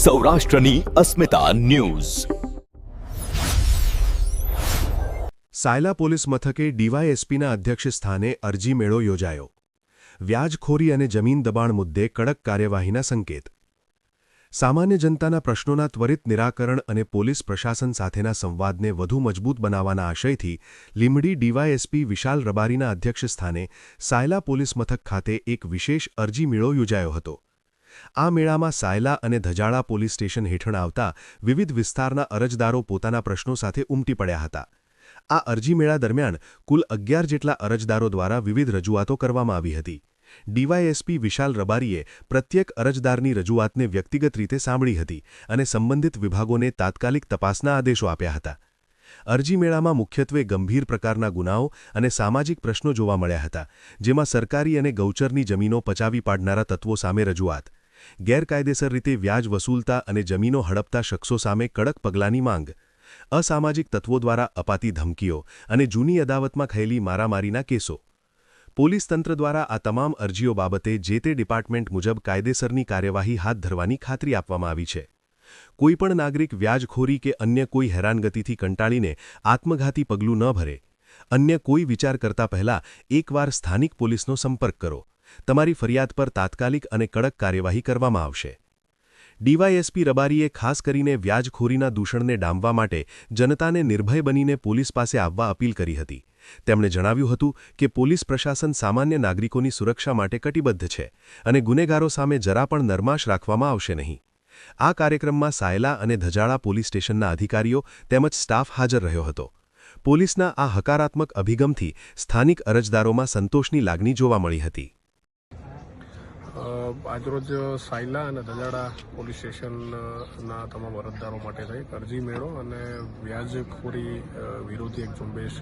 સૌરાષ્ટ્રની અસ્મિતા news. Sayla police મથકે ડીવાયએસપીના અધ્યક્ષસ્થાને અરજી મેળો યોજાયો. વ્યાજખોરી અને જમીન દબાણ મુદ્દે કડક કાર્યવાહીના સંકેત. સામાન્ય જનતાના પ્રશ્નોના ત્વરિત નિરાકરણ અને પોલીસ પ્રશાસન સાથેના સંવાદને વધુ મજબૂત બનાવવાના આશયથી લીંબડી ડીવાયએસપી વિશાલ રબારીના અધ્યક્ષસ્થાને સાયલા પોલીસ મથક ખાતે એક વિશેષ અરજી મેળો યોજાયો હતો. આ મેળામાં સાયલા અને ધજાળા પોલીસ સ્ટેશન હેઠળ આવતા વિવિધ વિસ્તારના અરજદારો પોતાના પ્રશ્નો સાથે ઉમટી પડ્યા હતા. આ અરજી મેળા દરમિયાન કુલ 11 જેટલા અરજદારો દ્વારા વિવિધ રજૂઆતો કરવામાં આવી હતી. ડીવાયએસપી વિશાલ રબારીએ પ્રત્યેક અરજદારની રજૂઆતને વ્યક્તિગત રીતે સાંભળી હતી અને સંબંધિત વિભાગોને તાત્કાલિક તપાસના આદેશો આપ્યા હતા. અરજી મેળામાં મુખ્યત્વે ગંભીર પ્રકારના ગુનાઓ અને સામાજિક પ્રશ્નો જોવા મળ્યા હતા, જેમાં સરકારી અને ગૌચરની જમીનો પચાવી પાડનારા તત્વો સામે રજૂઆત, ગેરકાયદેસર રીતે વ્યાજ વસૂલતા અને જમીનો હડપતા શખ્સો સામે કડક પગલાંની માંગ, અસામાજિક તત્વો દ્વારા અપાતી ધમકીઓ અને જૂની અદાવતમાં થયેલી મારામારીના કેસો. પોલીસ તંત્ર દ્વારા આ તમામ અરજીઓ બાબતે જે તે ડિપાર્ટમેન્ટ મુજબ કાયદેસરની કાર્યવાહી હાથ ધરવાની ખાતરી આપવામાં આવી છે. કોઈપણ નાગરિક વ્યાજખોરી કે અન્ય કોઈ હેરાનગતિથી કંટાળીને આત્મઘાતી પગલું ન ભરે. અન્ય કોઈ વિચાર કરતા પહેલા એકવાર સ્થાનિક પોલીસનો સંપર્ક કરો. તમારી ફરિયાદ પર તાત્કાલિક અને કડક કાર્યવાહી કરવામાં આવશે. ડીવાયએસપી રબારીએ ખાસ કરીને વ્યાજખોરીના દૂષણને ડામવા માટે જનતાને નિર્ભય બનીને પોલીસ પાસે આવવા અપીલ કરી હતી. તેમણે જણાવ્યું હતું કે પોલીસ પ્રશાસન સામાન્ય નાગરિકોની સુરક્ષા માટે કટિબદ્ધ છે અને ગુનેગારો સામે જરા પણ નરમાશ રાખવામાં આવશે નહીં. આ કાર્યક્રમમાં સાયલા અને ધજાળા પોલીસ સ્ટેશનના અધિકારીઓ તેમજ સ્ટાફ હાજર રહ્યો હતો. પોલીસના આ હકારાત્મક અભિગમથી સ્થાનિક અરજદારોમાં સંતોષની લાગણી જોવા મળી હતી. આજરોજ સાયલા અને ધજાળા પોલીસ સ્ટેશનના તમામ અરજદારો માટે થઈ અરજી મેળો અને વ્યાજખોરી વિરોધી એક ઝુંબેશ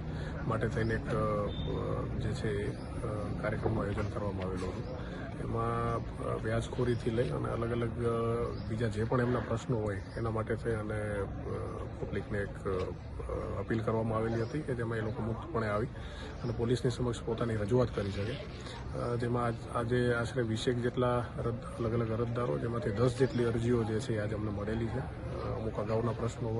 માટે થઈને એક જે છે કાર્યક્રમનું આયોજન કરવામાં આવેલું હતું. એમાં વ્યાજખોરીથી લઈ અને અલગ અલગ બીજા જે પણ એમના પ્રશ્નો હોય એના માટે થઈ અને પબ્લિકને એક અપીલ કરવામાં આવેલી હતી કે જેમાં એ લોકો મુક્તપણે આવી અને પોલીસની સમક્ષ પોતાની રજૂઆત કરી શકે. જેમાં આજે આશરે 20 જેટલા અલગ અલગ અરજદારો, જેમાંથી 10 જેટલી અરજીઓ જે છે આજે અમને મળેલી છે. અમુક અગાઉના પ્રશ્નો હોય